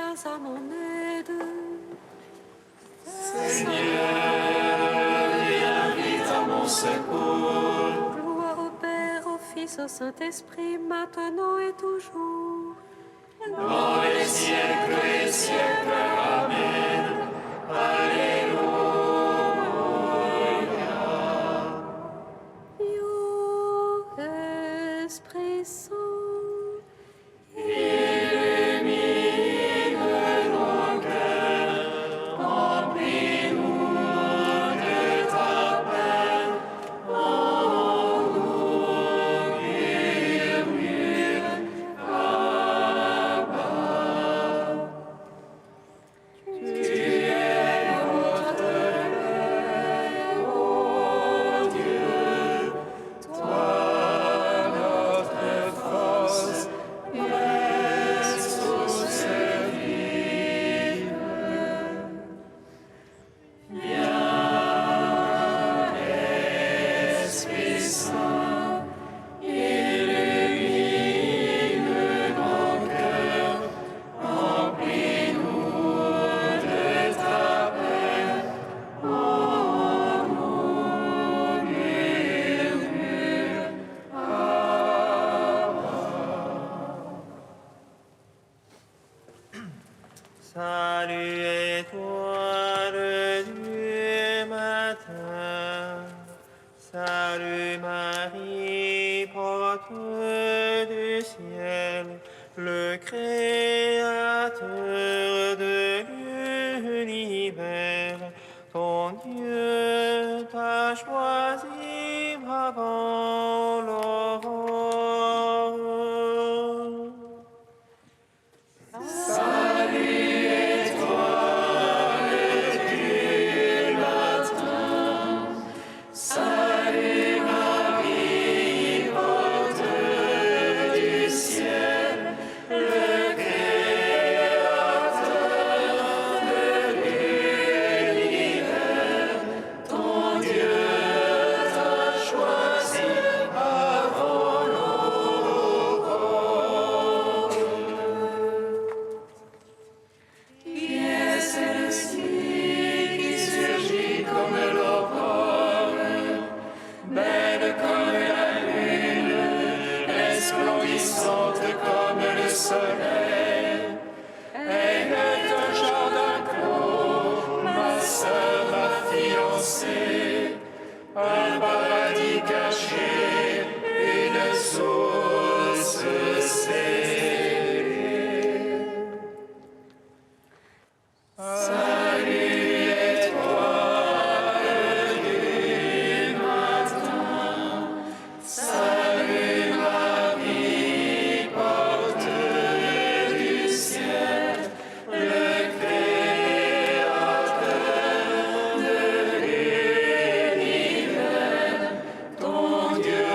viens à mon aide. Seigneur, viens vite à mon secours. Gloire au Père, au Fils, au Saint-Esprit, maintenant et toujours. Dans les siècles et siècles. Amen. Alléluia. Ô Esprit Saint, Salut étoile du matin, salut Marie, porte du ciel, le Créateur de l'univers, ton Dieu t'a choisi avant l'aurore. Resplendissante comme le soleil, elle est un jardin clos, ma sœur, ma fiancée, un paradis caché, une source scellée. Salut étoile du matin, salut Marie, porte du ciel, le Créateur de l'univers, ton Dieu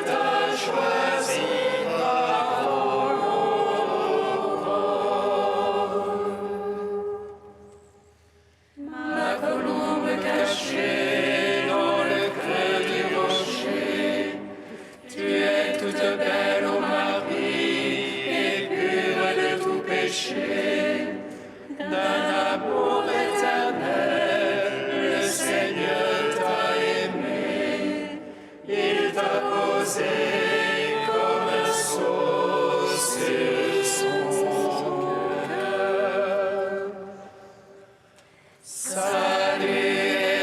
t'a choisi avant l'aurore. Ma colombe cachée dans le creux du rocher, tu es toute belle, ô Marie, et pure de tout péché. D'un amour éternel, le Seigneur t'a aimé, il t'a posé comme un sceau sur son cœur. Salut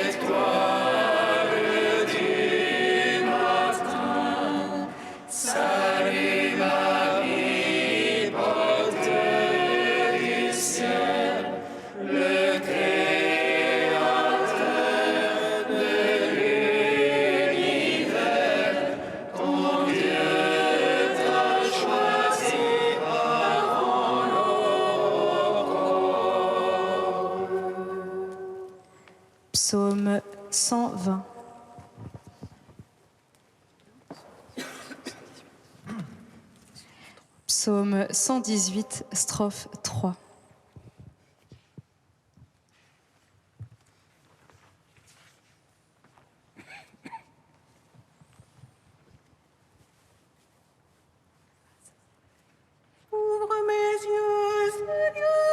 étoile du matin, salut Marie, porte du ciel, le Créateur de l'univers, ton Dieu t'a choisi avant l'aurore. Psaume 120. Psaume 118, strophe 3. Ouvre mes yeux, Seigneur.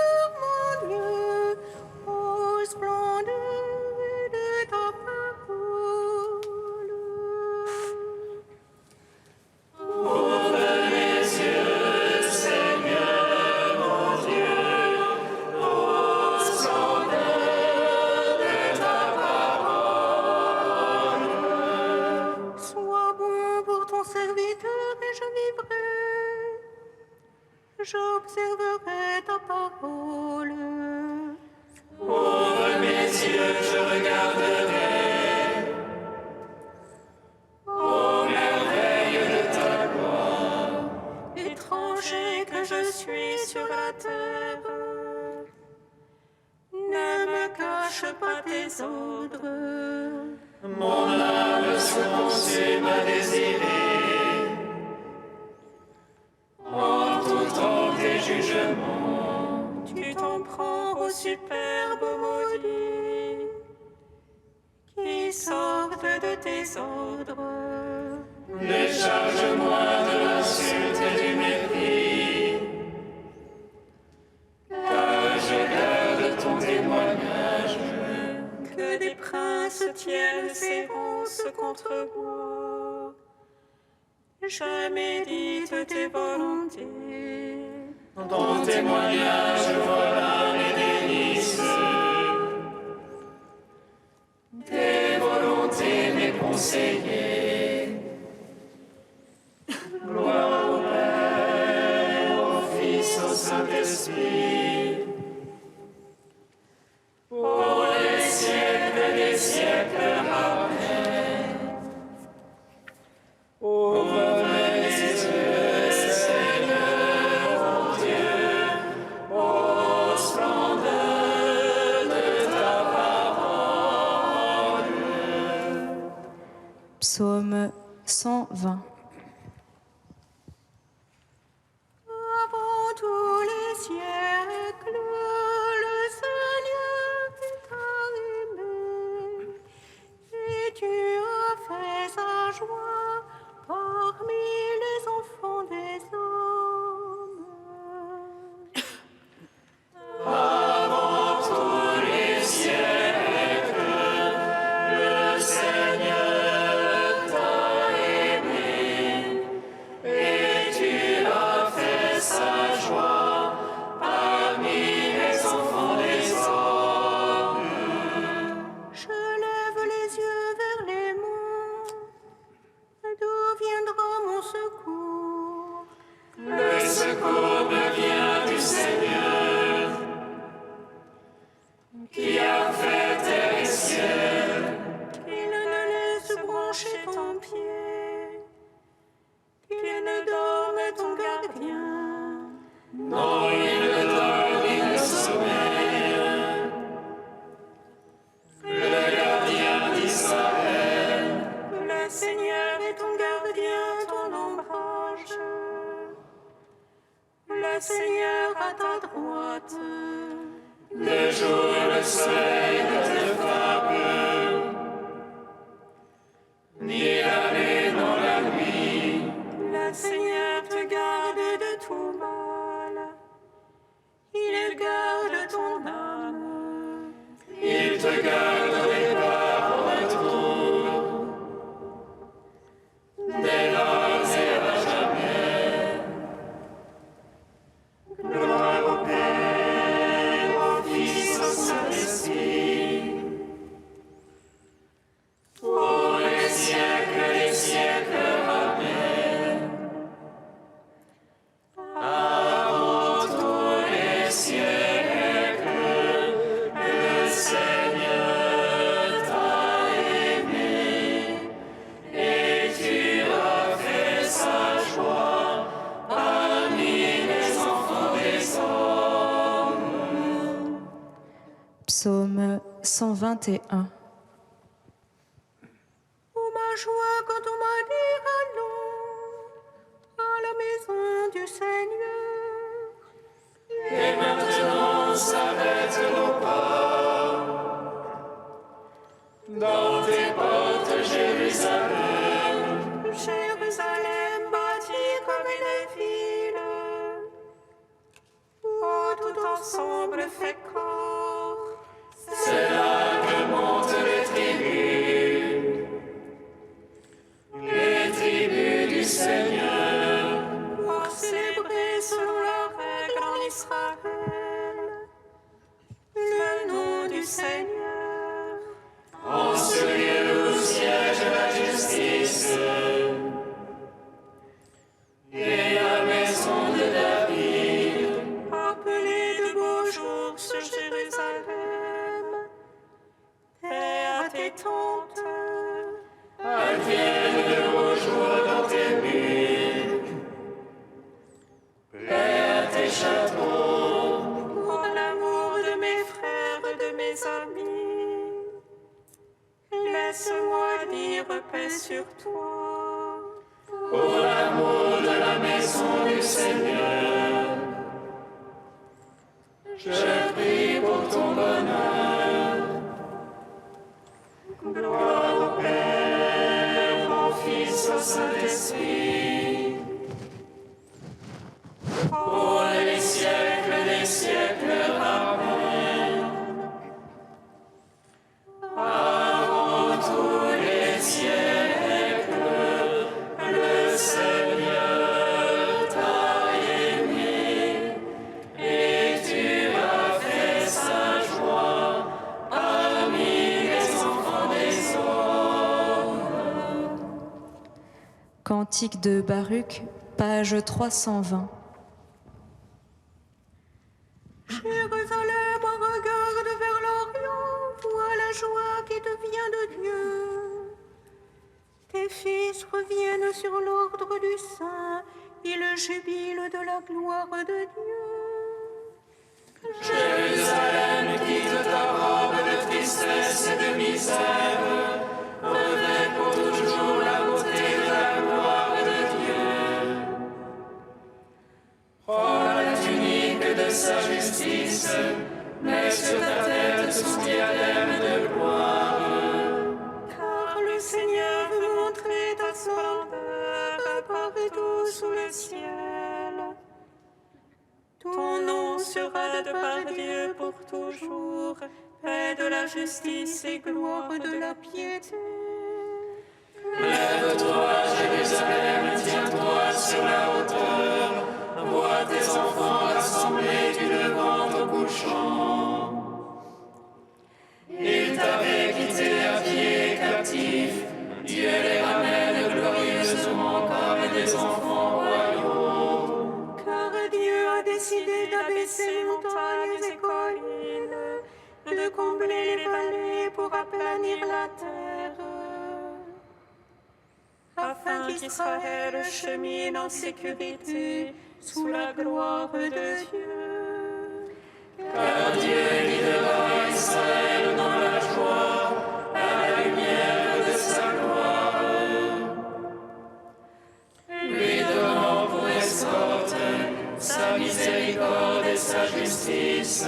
J'observerai ta parole. Ouvre mes yeux, je regarderai. Ô merveille de ta gloire. Étranger que je suis sur la terre, ne me cache pas tes ordres. Mon âme se consume à désirer. En tout temps tes jugements. Tu t'en prends aux superbes maudits qui sortent de tes ordres. Décharge-moi de l'insulte et du mépris, car je garde ton témoignage. Que des princes tiennent séance contre moi. Je médite tes volontés. Ton témoignage, voilà mes délices. Tes volontés, mes conseillers. Gloire au Père, au Fils, au Saint-Esprit. Pour les siècles des siècles, Amen. Ouvre mes yeux, Seigneur, mon Dieu, ô splendeur de ta parole. Psaume 120. Avant tous les siècles, le Seigneur t'a aimé, et tu as fait sa joie parmi les enfants des hommes. Avant tous les siècles, le Seigneur t'a aimé, et tu as fait sa joie parmi les enfants des hommes. Je lève les yeux vers les monts. D'où viendra mon secours? Le secours me vient du Seigneur, qui a fait terre et ciel. Qu'il ne laisse brancher ton pied, qu'il ne dorme ton gardien. Non, il ne dort ni ne sommeille. Le gardien d'Israël, Le Seigneur est ton gardien, ton ombrage. Le Seigneur à ta droite. le jour le soleil ne te frappe, ni la nuit dans la nuit. Le Seigneur te garde de tout mal. Il garde ton âme. Il te garde des pas au retour, dès lors et à jamais. Gloire au Père, au Fils, au Saint-Esprit, pour les siècles des siècles. Amen. Avant tous les siècles, le Seigneur t'a aimé, et tu as fait sa joie parmi les enfants des hommes. Psaume 121. Ô ma joie quand on m'a dit allons à la maison du Seigneur. Et maintenant s'arrête nos pas dans tes portes, Jérusalem. Jérusalem bâtie comme une ville, où tout ensemble fait corps. C'est là que montent les tribus du Seigneur. Pour célébrer selon la règle en Israël le nom du Seigneur. En ce lieu où siège la justice et la maison de David. sur toi. Pour l'amour de la maison du Seigneur, je prie pour ton bonheur. Gloire au Père, au Fils, au Saint-Esprit, pour les siècles des siècles. Amen. Avant tous les siècles, le Seigneur t'a aimé, et tu as fait sa joie parmi les enfants des hommes. Cantique de Baruch, page 320. Jérusalem, regarde vers l'Orient, vois la joie qui te vient de Dieu. Tes fils reviennent sur l'ordre du Saint, ils jubilent de la gloire de Dieu. Jérusalem, quitte ta robe de tristesse et de misère, revêt pour toujours la beauté de la gloire de Dieu. Prends la tunique de sa justice, mets sur ta tête son diadème de gloire. Car le Seigneur veut montrer ta splendeur partout sous le ciel. Ton nom sera de par Dieu pour toujours, paix de la justice et gloire de la piété. Lève-toi, Jérusalem, tiens-toi sur la hauteur, vois tes enfants rassemblés du levant au couchant. Ils t'avaient quitté à pied captifs, Dieu les ramène glorieusement comme des enfants royaux. Car Dieu a décidé d'abaisser les montagnes et collines, de combler les vallées pour aplanir la terre, afin qu'Israël chemine en sécurité sous la gloire de Dieu. Car Dieu guidera Israël dans la joie, à la lumière de sa gloire. Lui donnant pour escorte sa miséricorde et sa justice.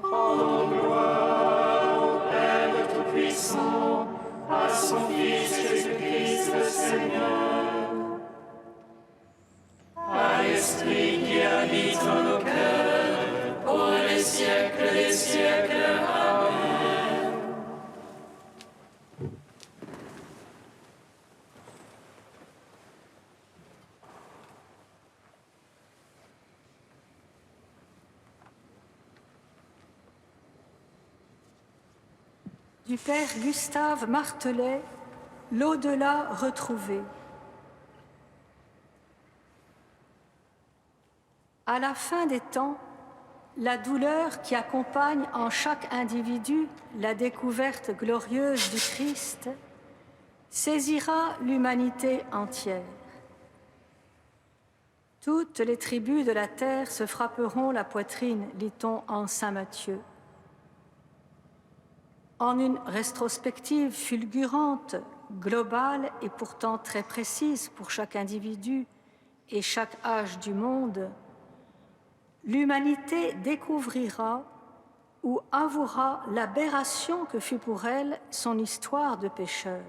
Rendons gloire au Père Tout-Puissant, à son Fils Jésus-Christ le Seigneur, à l'Esprit qui habite en nos cœurs, pour les siècles des siècles. Amen. Du père Gustave Martelet, l'au-delà retrouvé. À la fin des temps, la douleur qui accompagne en chaque individu la découverte glorieuse du Christ saisira l'humanité entière. Toutes les tribus de la terre se frapperont la poitrine, lit-on en saint Matthieu. En une rétrospective fulgurante, globale et pourtant très précise pour chaque individu et chaque âge du monde, l'humanité découvrira ou avouera l'aberration que fut pour elle son histoire de pécheur.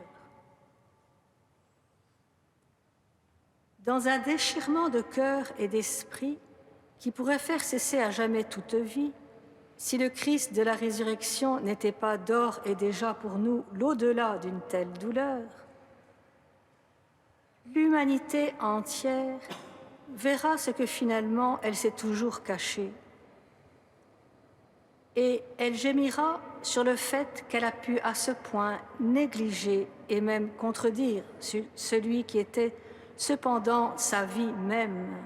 Dans un déchirement de cœur et d'esprit qui pourrait faire cesser à jamais toute vie, si le Christ de la résurrection n'était pas d'ores et déjà pour nous l'au-delà d'une telle douleur, l'humanité entière verra ce que finalement elle s'est toujours caché. Et elle gémira sur le fait qu'elle a pu à ce point négliger et même contredire celui qui était cependant sa vie même.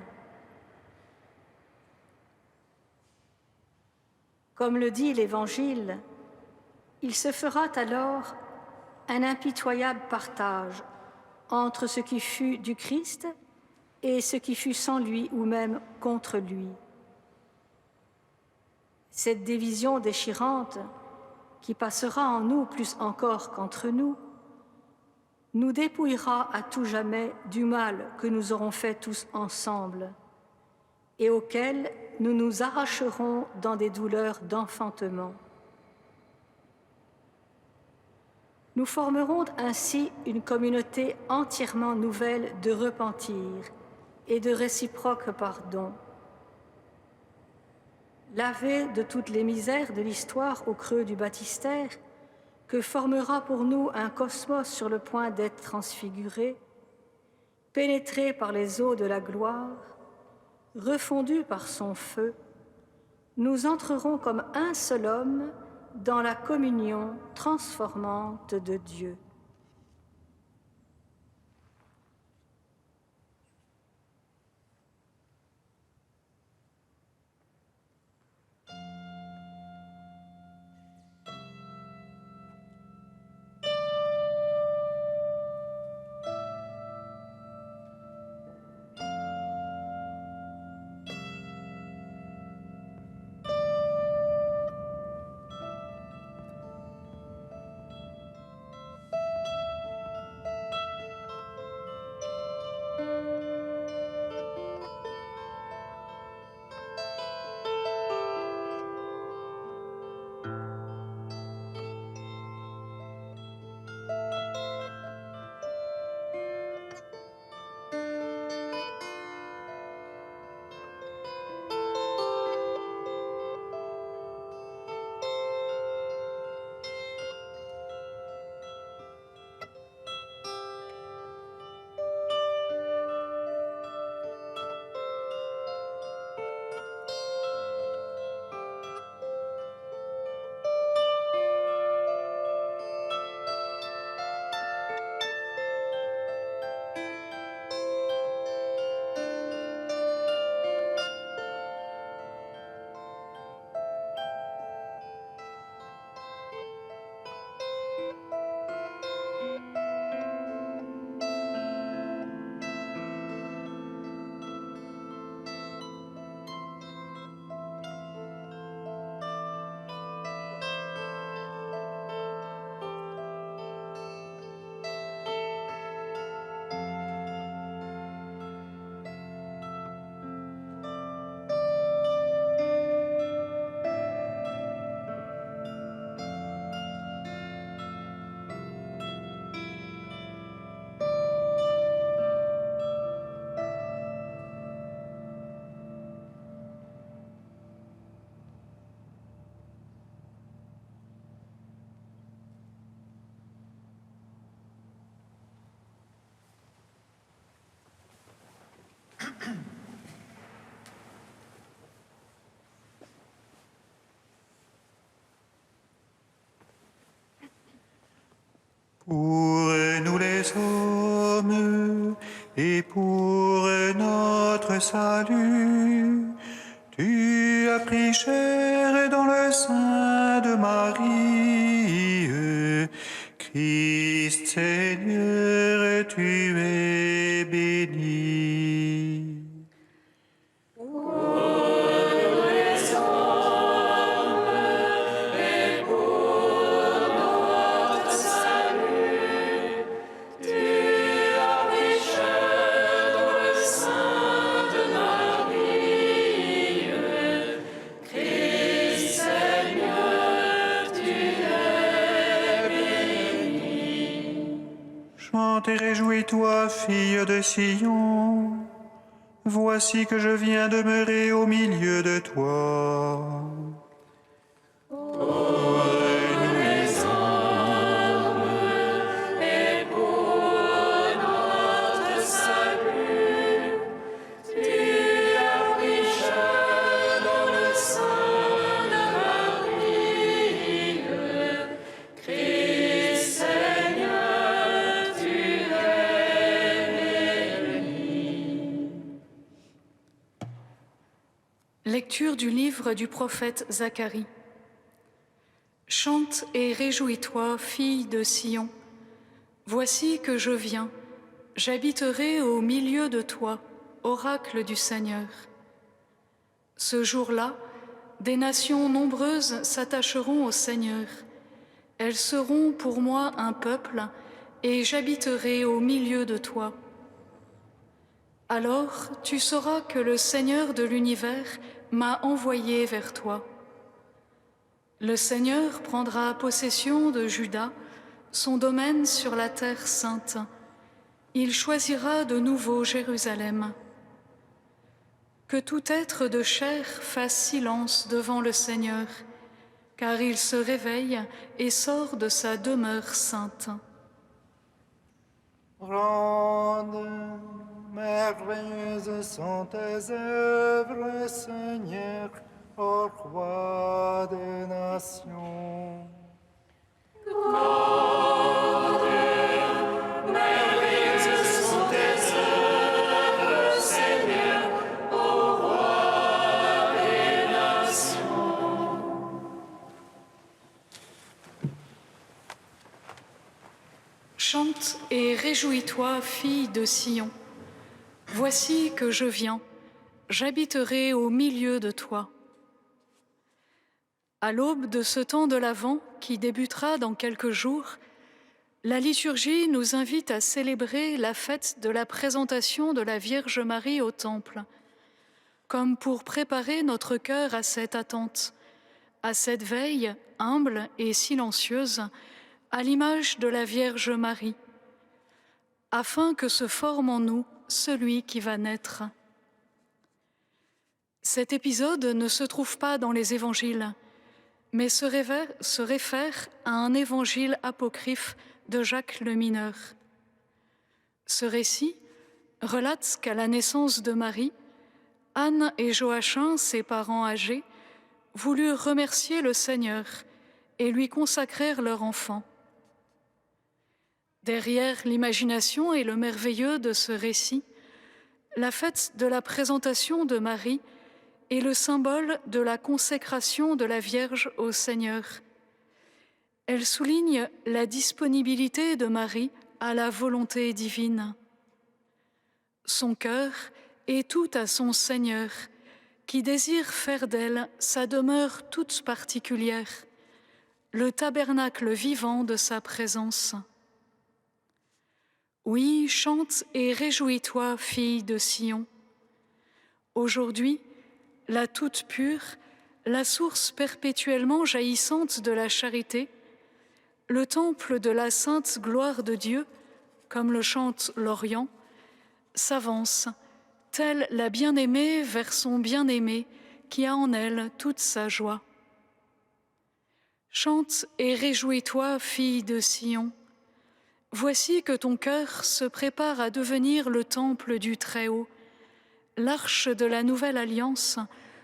Comme le dit l'Évangile, il se fera alors un impitoyable partage entre ce qui fut du Christ et ce qui fut sans lui ou même contre lui. Cette division déchirante qui passera en nous plus encore qu'entre nous, nous dépouillera à tout jamais du mal que nous aurons fait tous ensemble et auquel nous nous arracherons dans des douleurs d'enfantement. Nous formerons ainsi une communauté entièrement nouvelle de repentir et de réciproque pardon. Lavés de toutes les misères de l'histoire au creux du baptistère, que formera pour nous un cosmos sur le point d'être transfiguré, pénétré par les eaux de la gloire, refondu par son feu, nous entrerons comme un seul homme dans la communion transformante de Dieu. Pour nous les hommes et pour notre salut, tu as pris chair dans le sein de Marie. Christ Seigneur, tu es béni. Chante et réjouis-toi, fille de Sion. Voici que je viens demeurer au milieu de toi. Lecture du livre du prophète Zacharie. Chante et réjouis-toi, fille de Sion. Voici que je viens, j'habiterai au milieu de toi, oracle du Seigneur. Ce jour-là, des nations nombreuses s'attacheront au Seigneur, Elles seront pour moi un peuple, et j'habiterai au milieu de toi. Alors tu sauras que le Seigneur de l'univers m'a envoyé vers toi. Le Seigneur prendra possession de Juda, son domaine sur la terre sainte. Il choisira de nouveau Jérusalem. Que tout être de chair fasse silence devant le Seigneur, car il se réveille et sort de sa demeure sainte. Grandes, merveilleuses sont tes œuvres, Seigneur, ô roi des nations. Merveilleuses sont tes œuvres, Seigneur, ô roi des nations. Chante et réjouis-toi, fille de Sion. Voici que je viens, j'habiterai au milieu de toi. À l'aube de ce temps de l'Avent qui débutera dans quelques jours, la liturgie nous invite à célébrer la fête de la présentation de la Vierge Marie au Temple, comme pour préparer notre cœur à cette attente, à cette veille humble et silencieuse, à l'image de la Vierge Marie, afin que se forme en nous celui qui va naître. Cet épisode ne se trouve pas dans les évangiles, mais se réfère à un évangile apocryphe de Jacques le Mineur. Ce récit relate qu'à la naissance de Marie, Anne et Joachim, ses parents âgés, voulurent remercier le Seigneur et lui consacrèrent leur enfant. Derrière l'imagination et le merveilleux de ce récit, la fête de la présentation de Marie est le symbole de la consécration de la Vierge au Seigneur. Elle souligne la disponibilité de Marie à la volonté divine. Son cœur est tout à son Seigneur, qui désire faire d'elle sa demeure toute particulière, le tabernacle vivant de sa présence. Oui, chante et réjouis-toi, fille de Sion. Aujourd'hui, la toute pure, la source perpétuellement jaillissante de la charité, le temple de la sainte gloire de Dieu, comme le chante l'Orient, s'avance, telle la bien-aimée vers son bien-aimé qui a en elle toute sa joie. Chante et réjouis-toi, fille de Sion. Voici que ton cœur se prépare à devenir le temple du Très-Haut, l'arche de la nouvelle alliance,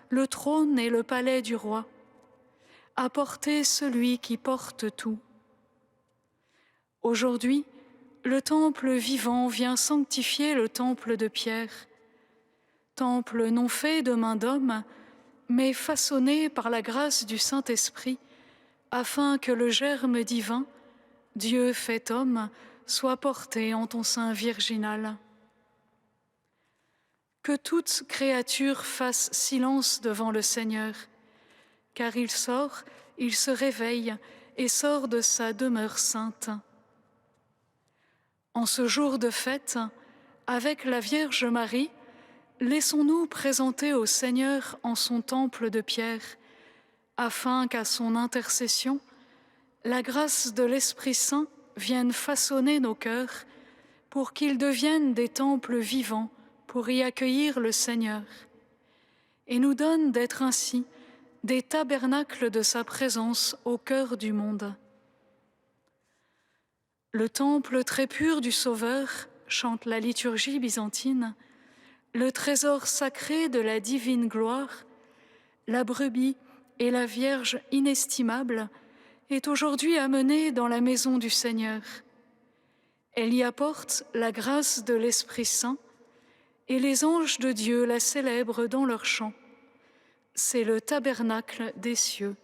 le trône et le palais du roi. Apportez celui qui porte tout. Aujourd'hui, le temple vivant vient sanctifier le temple de pierre, temple non fait de main d'homme, mais façonné par la grâce du Saint-Esprit, afin que le germe divin, Dieu fait homme, soit porté en ton sein virginal. Que toute créature fasse silence devant le Seigneur, car il sort, il se réveille et sort de sa demeure sainte. En ce jour de fête, avec la Vierge Marie, laissons-nous présenter au Seigneur en son temple de pierre, afin qu'à son intercession, la grâce de l'Esprit Saint vienne façonner nos cœurs pour qu'ils deviennent des temples vivants pour y accueillir le Seigneur, et nous donne d'être ainsi des tabernacles de sa présence au cœur du monde. Le temple très pur du Sauveur, chante la liturgie byzantine, le trésor sacré de la divine gloire, la brebis et la Vierge inestimable, est aujourd'hui amenée dans la maison du Seigneur. Elle y apporte la grâce de l'Esprit Saint, et les anges de Dieu la célèbrent dans leurs chants. C'est le tabernacle des cieux.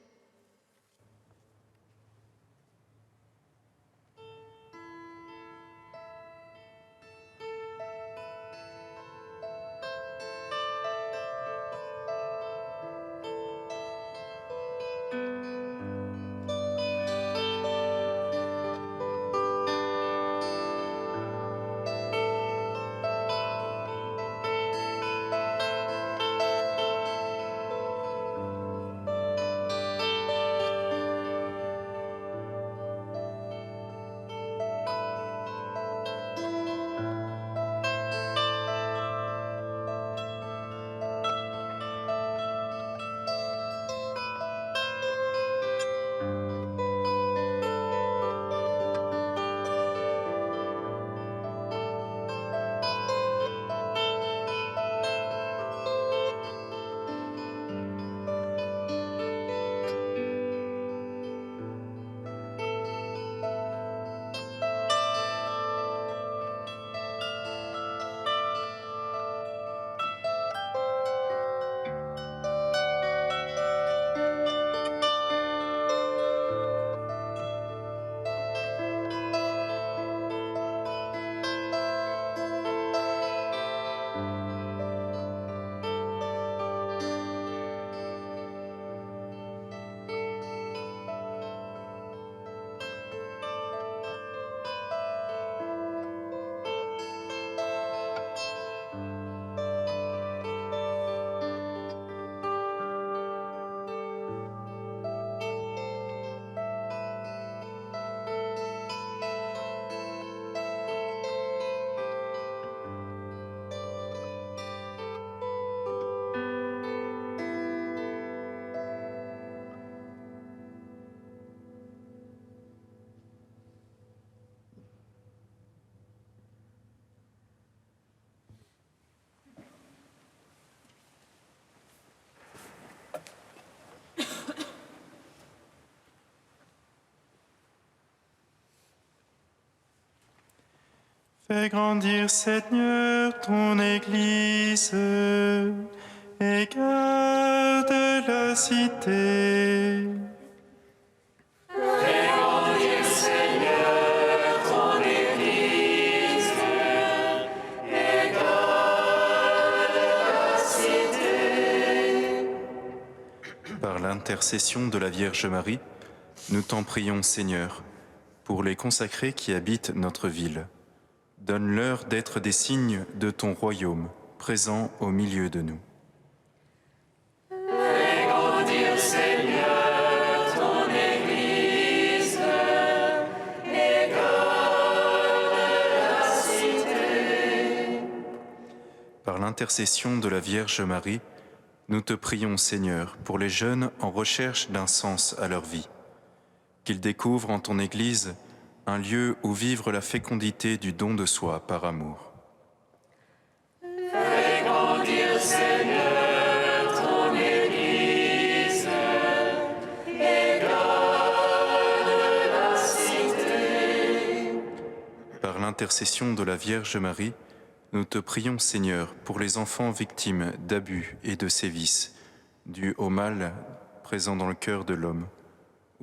Fais grandir, Seigneur, ton Église et garde la cité. Fais grandir, Seigneur, ton Église et garde la cité. Par l'intercession de la Vierge Marie, nous t'en prions, Seigneur, pour les consacrés qui habitent notre ville. Donne-leur d'être des signes de ton royaume, présent au milieu de nous. Fais grandir, Seigneur, ton Église et garde la cité. Par l'intercession de la Vierge Marie, nous te prions, Seigneur, pour les jeunes en recherche d'un sens à leur vie. Qu'ils découvrent en ton Église un lieu où vivre la fécondité du don de soi par amour. Fais grandir, Seigneur, ton Église et garde la cité. Par l'intercession de la Vierge Marie, nous te prions, Seigneur, pour les enfants victimes d'abus et de sévices, dus au mal présent dans le cœur de l'homme.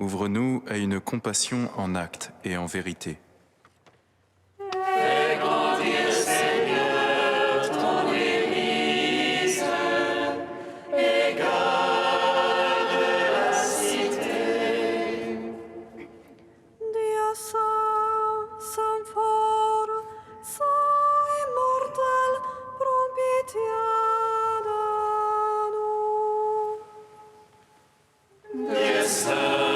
Ouvre-nous à une compassion en acte et en vérité. Fais grandir, Seigneur, ton Église et garde la cité. Dieu saint, saint fort, saint immortel, prends pitié de nous. Dieu saint,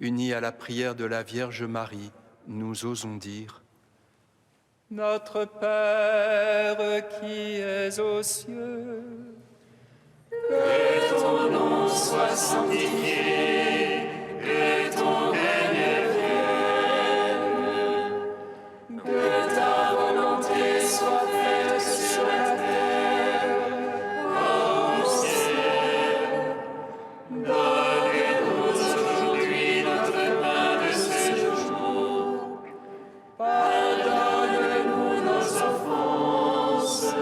Unis à la prière de la Vierge Marie, nous osons dire: Notre Père qui es aux cieux, que ton nom soit sanctifié, que ton règne vienne, que ta volonté soit faite sur la terre comme au ciel. Donne-nous aujourd'hui notre pain de ce jour. Pardonne-nous nos offenses,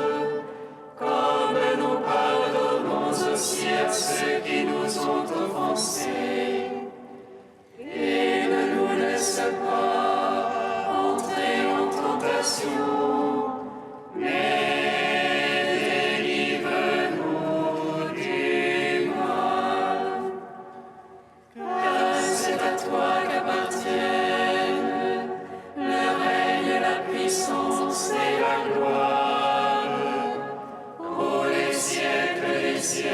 comme nous pardonnons aussi à ceux qui nous ont offensés. Et ne nous laisse pas entrer en tentation, mais délivre-nous du mal. Car c'est à toi qu'appartiennent le règne, la puissance et la gloire, pour les siècles des siècles.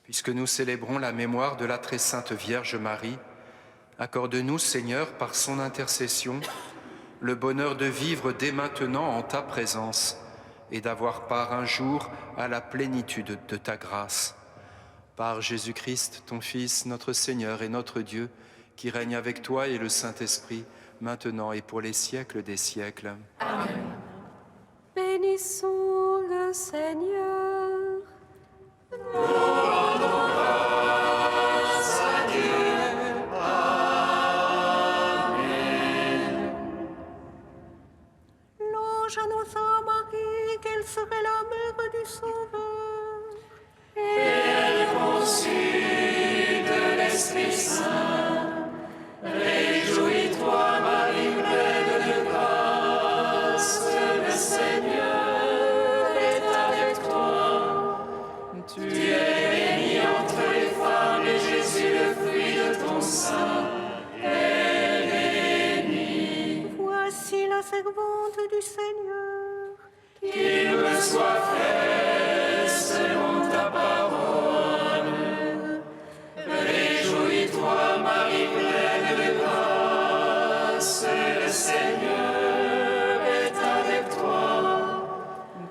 Puisque nous célébrons la mémoire de la très sainte Vierge Marie, accorde-nous, Seigneur, par son intercession, le bonheur de vivre dès maintenant en ta présence et d'avoir part un jour à la plénitude de ta grâce. Par Jésus-Christ, ton Fils, notre Seigneur et notre Dieu, qui règne avec toi et le Saint-Esprit, maintenant et pour les siècles des siècles. Amen. Bénissons le Seigneur. Nous rendons grâce à Dieu. Amen. L'ange annonça à Marie qu'elle serait la mère du Sauveur. Et elle conçut de l'Esprit Saint. Réjouis-toi, Marie, du Seigneur. Qu'il me soit fait selon ta parole. Réjouis-toi, Marie pleine de grâce, le Seigneur est avec toi.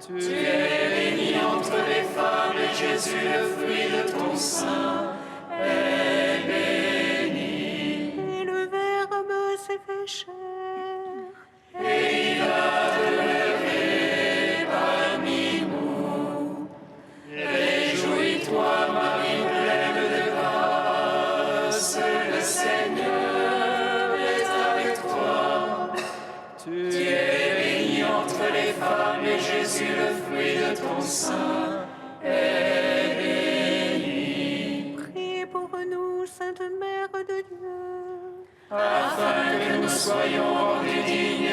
Tu es bénie entre les femmes et Jésus, le fruit de ton sein, est béni. Et le Verbe s'est fait chair. Et il a demeuré parmi nous. Réjouis-toi, Marie pleine de grâce, le Seigneur est avec toi. Tu es bénie entre les femmes et Jésus, le fruit de ton sein, est béni. Priez pour nous, Sainte Mère de Dieu. Afin que nous soyons rendus dignes